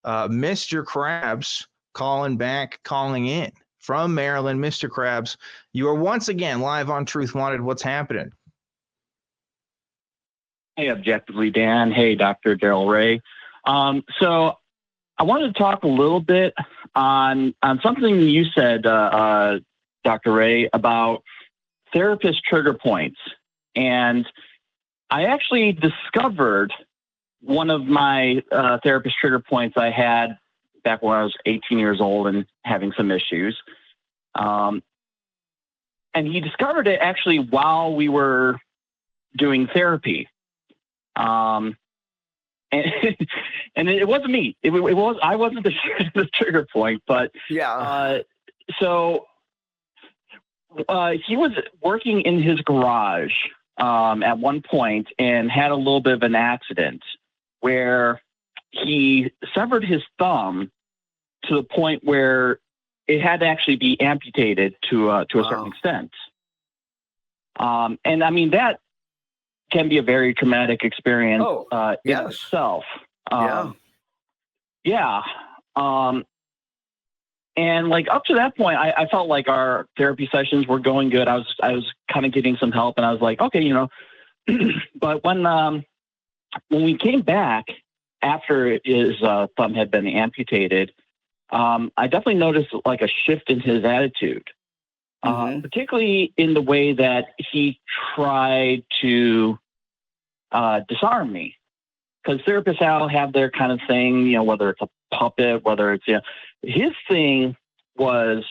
Mr. Krabs calling in from Maryland. Mr. Krabs, you are once again live on Truth Wanted. What's happening? Hey, Objectively Dan. Hey, Dr. Darrel Ray. So I wanted to talk a little bit on something you said, Dr. Ray, about therapist trigger points. And I actually discovered one of my therapist trigger points I had back when I was 18 years old and having some issues. And he discovered it actually while we were doing therapy. And it wasn't me. I wasn't the trigger point, but yeah. So he was working in his garage at one point and had a little bit of an accident where he severed his thumb to the point where it had to actually be amputated to a certain extent. And I mean, that can be a very traumatic experience in itself. And like up to that point, I felt like our therapy sessions were going good. I was kind of getting some help, and I was like, okay, you know. But when we came back after his thumb had been amputated, I definitely noticed like a shift in his attitude. Particularly in the way that he tried to disarm me. Because therapists all have their kind of thing, you know, whether it's a puppet, whether it's, you know, his thing was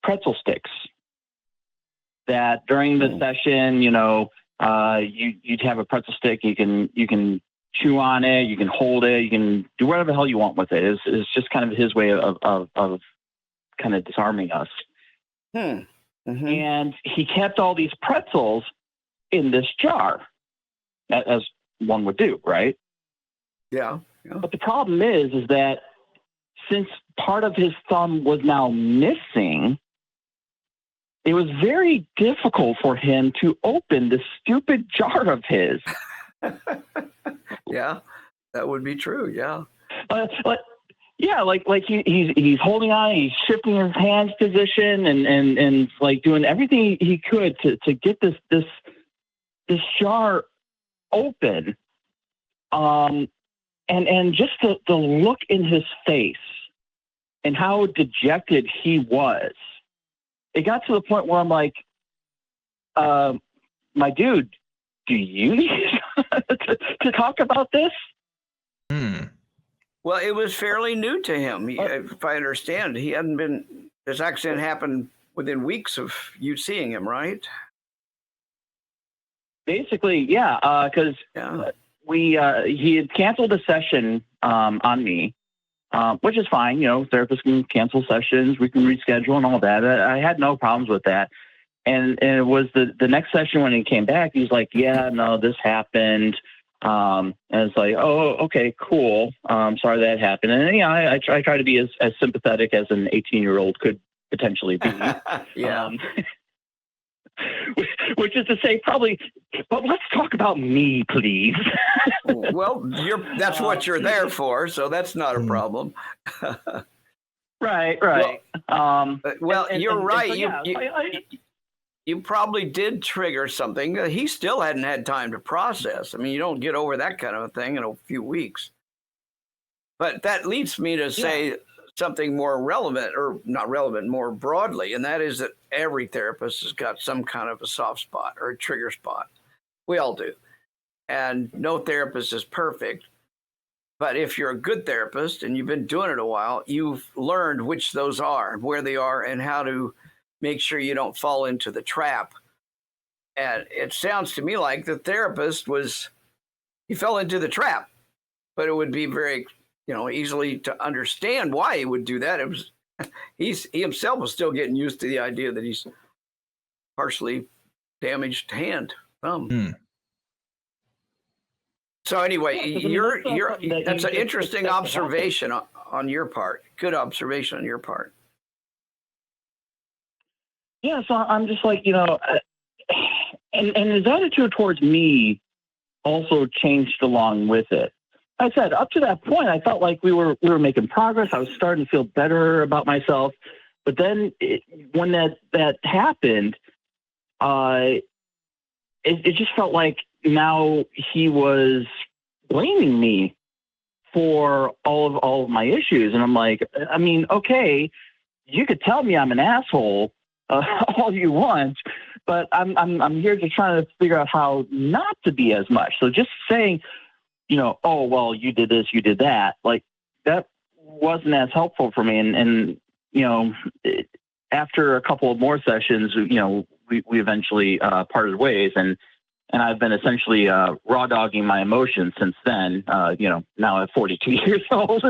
pretzel sticks. That during the session, you know, you'd have a pretzel stick, you can chew on it, you can hold it, you can do whatever the hell you want with it. It's just kind of his way of kind of disarming us. And he kept all these pretzels in this jar, as one would do, right? Yeah. But the problem is that since part of his thumb was now missing, it was very difficult for him to open this stupid jar of his. Yeah, that would be true. Yeah. Yeah, like he's holding on, he's shifting his hands position and like doing everything he could to get this jar open. And just the look in his face and how dejected he was. It got to the point where I'm like, my dude, do you need to talk about this? Well, it was fairly new to him. If I understand, this accident happened within weeks of you seeing him, right? Basically, yeah, because he had canceled a session on me, which is fine. You know, therapists can cancel sessions, we can reschedule and all that. I had no problems with that. And it was the next session when he came back, he's like, yeah, no, this happened. And it's like, oh, okay, cool. Sorry that happened. And yeah, I try to be as sympathetic as an 18-year-old could potentially be. Yeah. Which is to say, probably, but let's talk about me, please. Well, that's what you're there for, so that's not a problem. Right. Well, you're right. So, you probably did trigger something. He still hadn't had time to process. I mean, you don't get over that kind of a thing in a few weeks. But that leads me to say something more relevant, or not relevant, more broadly, and that is that every therapist has got some kind of a soft spot or a trigger spot. We all do. And no therapist is perfect. But if you're a good therapist and you've been doing it a while, you've learned which those are, where they are, and how to make sure you don't fall into the trap. And it sounds to me like the therapist he fell into the trap, but it would be very, easily to understand why he would do that. He himself was still getting used to the idea that he's partially damaged thumb. So anyway, that's an interesting observation on your part. Good observation on your part. Yeah, so I'm just like, and his attitude towards me also changed along with it. I said, up to that point, I felt like we were making progress. I was starting to feel better about myself. But then when that happened, it just felt like now he was blaming me for all of my issues. And I'm like, I mean, okay, you could tell me I'm an asshole all you want, but I'm here to try to figure out how not to be as much. So just saying, oh, well, you did this, you did that, like that wasn't as helpful for me. And after a couple of more sessions, we eventually parted ways, and I've been essentially raw dogging my emotions since then. Now at 42 years old,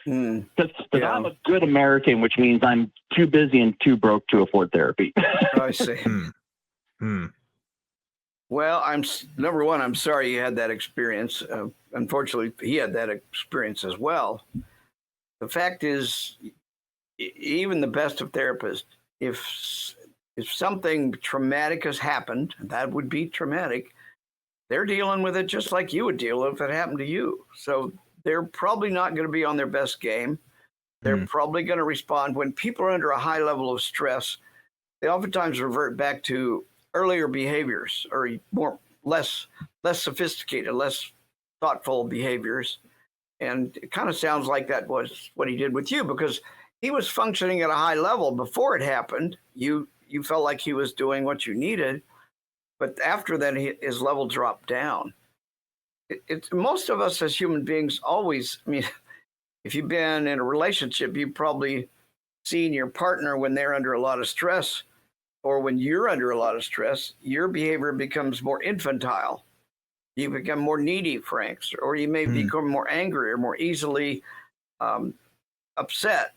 because I'm a good American, which means I'm too busy and too broke to afford therapy. Oh, I see. Well, number one, I'm sorry you had that experience. Unfortunately, he had that experience as well. The fact is, even the best of therapists, if something traumatic has happened, that would be traumatic, they're dealing with it just like you would deal with if it happened to you. So they're probably not going to be on their best game. They're probably going to respond when people are under a high level of stress. They oftentimes revert back to earlier behaviors or less sophisticated, less thoughtful behaviors. And it kind of sounds like that was what he did with you, because he was functioning at a high level before it happened. You felt like he was doing what you needed, but after that, his level dropped down. It's most of us as human beings always, I mean, if you've been in a relationship, you've probably seen your partner when they're under a lot of stress, or when you're under a lot of stress, your behavior becomes more infantile. You become more needy, Franks, or you may become more angry or more easily upset.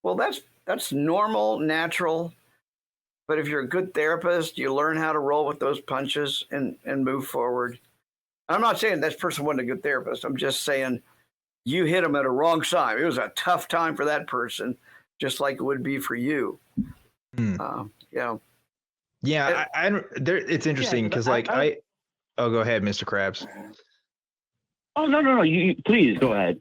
Well, that's normal, natural. But if you're a good therapist, you learn how to roll with those punches and move forward. I'm not saying that person wasn't a good therapist. I'm just saying you hit him at a wrong time. It was a tough time for that person, just like it would be for you. Yeah, it's interesting because oh, go ahead, Mr. Krabs. Oh, no. You please go ahead.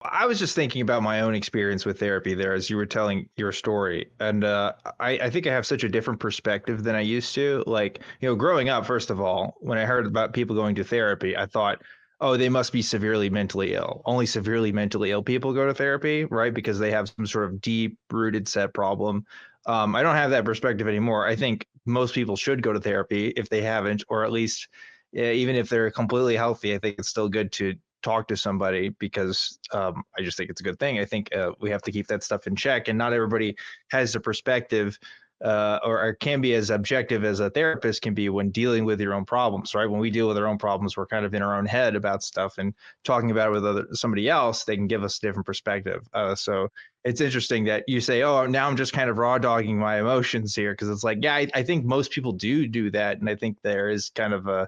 I was just thinking about my own experience with therapy there as you were telling your story. And I think I have such a different perspective than I used to. Like, growing up, first of all, when I heard about people going to therapy, I thought, oh, they must be severely mentally ill. Only severely mentally ill people go to therapy, right? Because they have some sort of deep-rooted set problem. I don't have that perspective anymore. I think most people should go to therapy if they haven't, or at least even if they're completely healthy, I think it's still good to talk to somebody, because I just think it's a good thing. I think we have to keep that stuff in check, and not everybody has the perspective or can be as objective as a therapist can be when dealing with your own problems, right? When we deal with our own problems, we're kind of in our own head about stuff, and talking about it with somebody else, they can give us a different perspective. So it's interesting that you say, oh, now I'm just kind of raw dogging my emotions here, because it's like, yeah, I think most people do that. And I think there is kind of a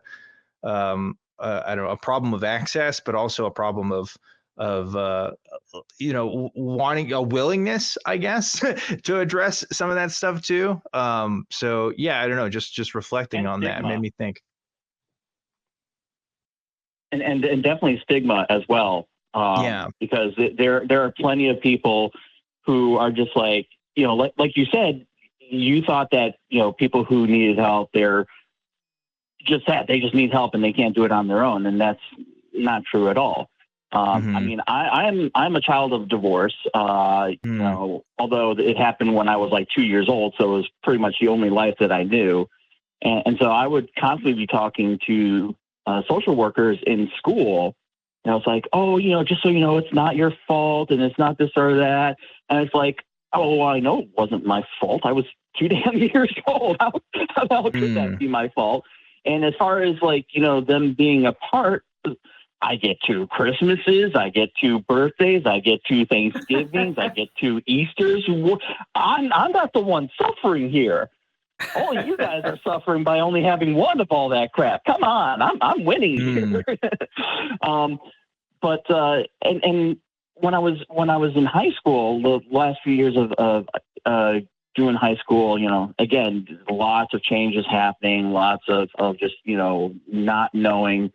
problem of access, but also a problem of wanting a willingness, I guess, to address some of that stuff too. So yeah, I don't know, just reflecting on that made me think. And definitely stigma as well. Because there are plenty of people who are just like you said, you thought that, people who needed help, they're just that they just need help and they can't do it on their own. And that's not true at all. I mean, I'm a child of divorce, although it happened when I was like 2 years old. So it was pretty much the only life that I knew. And so I would constantly be talking to social workers in school. And I was like, oh, just so you know, it's not your fault and it's not this or that. And it's like, oh, well, I know it wasn't my fault. I was too damn years old. How could that be my fault? And as far as them being apart, I get 2 Christmases, I get 2 birthdays, I get 2 Thanksgivings, I get 2 Easters. I'm not the one suffering here. All you guys are suffering by only having one of all that crap. Come on, I'm winning here. But when I was in high school, the last few years of doing high school, again, lots of changes happening, lots of just, not knowing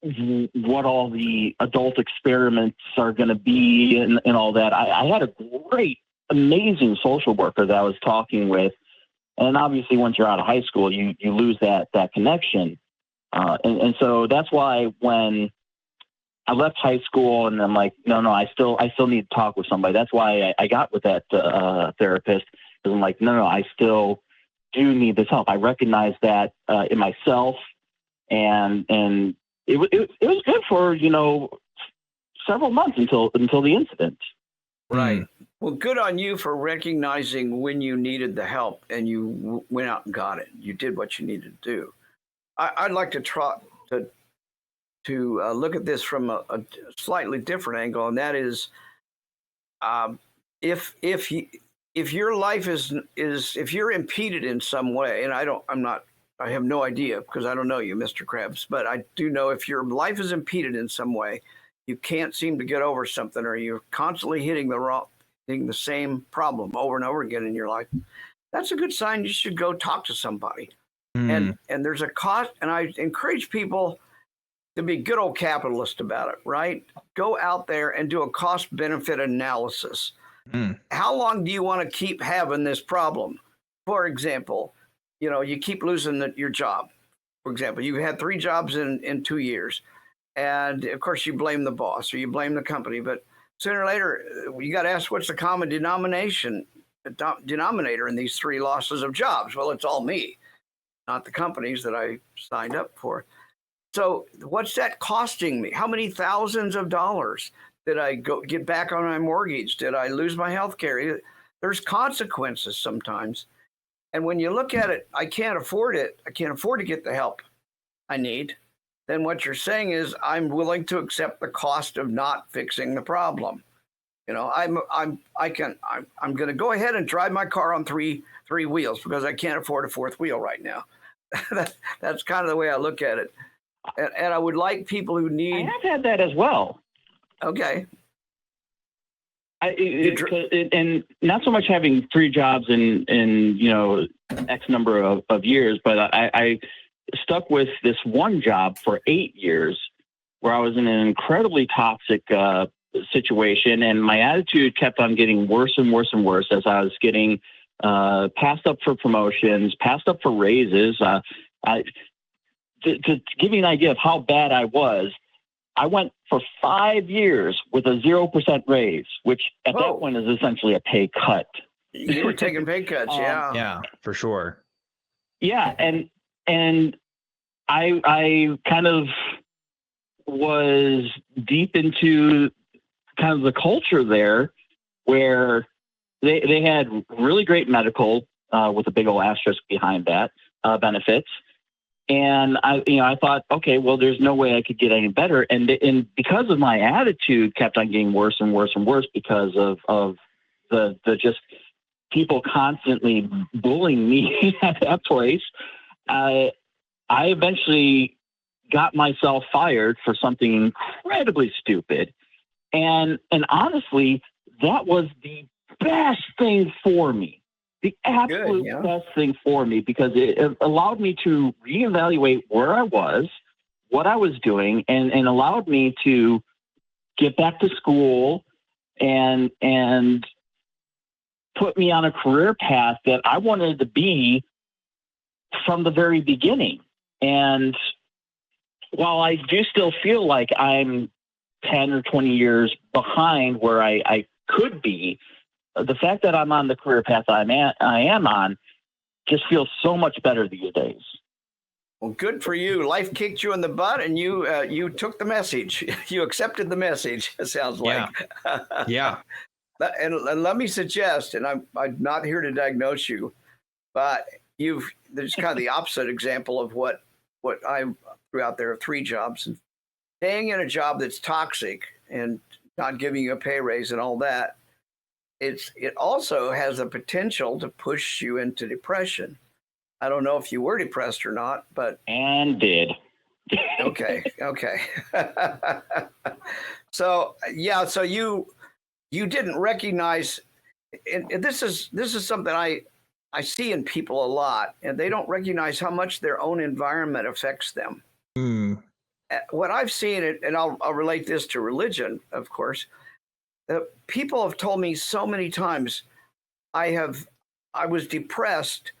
what all the adult experiments are going to be and all that. I had a great, amazing social worker that I was talking with. And obviously, once you're out of high school, you lose that connection. And so that's why when I left high school and I'm like, no, I still need to talk with somebody. That's why I got with that therapist, because I'm like, no, I still do need this help. I recognize that in myself, and it was good for, several months until the incident. Right. Well, good on you for recognizing when you needed the help and you went out and got it. You did what you needed to do. I'd like to try to look at this from a slightly different angle, and that is, if your life is if you're impeded in some way, and I have no idea because I don't know you, Mr. Krebs, but I do know if your life is impeded in some way, you can't seem to get over something, or you're constantly hitting the same problem over and over again in your life, that's a good sign you should go talk to somebody. And there's a cost, and I encourage people to be good old capitalist about it, right? Go out there and do a cost benefit analysis. How long do you want to keep having this problem? For example, you keep losing your job. For example, you had 3 jobs in 2 years. And of course you blame the boss or you blame the company, but sooner or later you got to ask, what's the common denominator in these 3 losses of jobs? Well, it's all me, not the companies that I signed up for. So what's that costing me? How many thousands of dollars did I get back on my mortgage? Did I lose my health care? There's consequences sometimes. And when you look at it, I can't afford it. I can't afford to get the help I need. Then what you're saying is I'm willing to accept the cost of not fixing the problem. I'm going to go ahead and drive my car on three wheels because I can't afford a 4th wheel right now. That's kind of the way I look at it. And I would like people who need. I have had that as well. Okay. And not so much having 3 jobs in X number of years, but I stuck with this one job for 8 years where I was in an incredibly toxic situation, and my attitude kept on getting worse and worse and worse as I was getting passed up for promotions, passed up for raises. To give you an idea of how bad I was, I went for 5 years with a 0% raise, which at that point is essentially a pay cut. You were taking pay cuts, yeah. Yeah, for sure. Yeah, and I kind of was deep into kind of the culture there where they had really great medical with a big old asterisk behind that benefits. And I thought, okay, well, there's no way I could get any better. And because of my attitude kept on getting worse and worse and worse because of the just people constantly bullying me at that place, I eventually got myself fired for something incredibly stupid. And honestly, that was the best thing for me. The absolute best thing for me, because it allowed me to reevaluate where I was, what I was doing, and allowed me to get back to school and put me on a career path that I wanted to be from the very beginning. And while I do still feel like I'm 10 or 20 years behind where I could be, the fact that I'm on the career path I am on just feels so much better these days. Well, good for you. Life kicked you in the butt, and you took the message. You accepted the message. It sounds like. Yeah. And let me suggest, and I'm not here to diagnose you, but there's kind of the opposite example of what I threw out there: 3 jobs, and staying in a job that's toxic and not giving you a pay raise and all that. It also has the potential to push you into depression. I don't know if you were depressed or not, but and did. Okay. So you didn't recognize, and this is something I see in people a lot, and they don't recognize how much their own environment affects them. what I've seen, and I'll relate this to religion, of course. People have told me so many times, I was depressed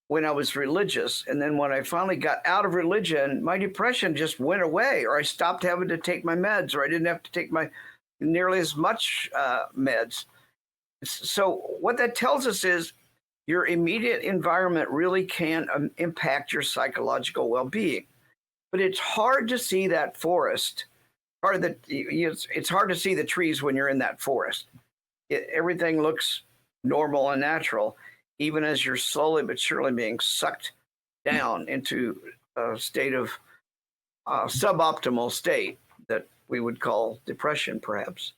when I was religious, and then when I finally got out of religion, my depression just went away, or I stopped having to take my meds, or I didn't have to take my nearly as much meds. So what that tells us is your immediate environment really can impact your psychological well-being. But it's hard to see that forest. It's hard to see the trees when you're in that forest. Everything looks normal and natural, even as you're slowly but surely being sucked down into a state of suboptimal state that we would call depression, perhaps.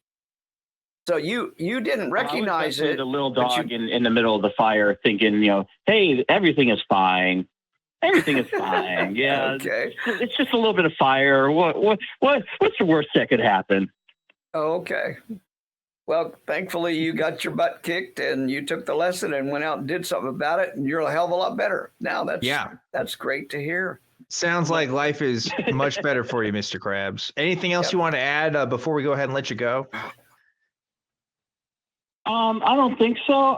So you didn't recognize it. The little dog in the middle of the fire, thinking, hey, everything is fine. Everything is fine. Yeah. Okay. It's just a little bit of fire. What's the worst that could happen? Okay. Well, thankfully you got your butt kicked and you took the lesson and went out and did something about it, and you're a hell of a lot better now. That's great to hear. Sounds like life is much better for you, Mr. Krabs. Anything else you want to add before we go ahead and let you go? I don't think so.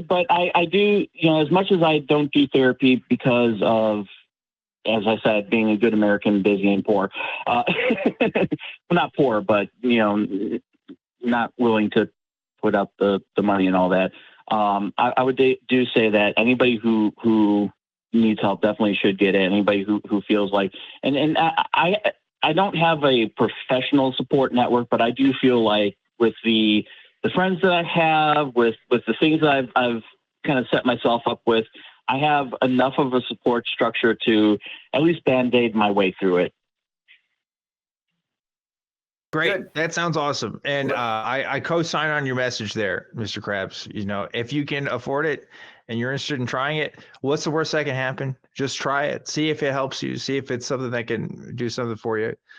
But I do, as much as I don't do therapy because of, as I said, being a good American, busy and poor. Well, not poor, but, not willing to put up the money and all that. I would do say that anybody who needs help definitely should get it. Anybody who feels like, and I don't have a professional support network, but I do feel like with the friends that I have, with the things that I've kind of set myself up with, I have enough of a support structure to at least Band-Aid my way through it. Great. Good. That sounds awesome. And I co-sign on your message there, Mr. Krabs. If you can afford it and you're interested in trying it, what's the worst that can happen? Just try it. See if it helps you. See if it's something that can do something for you.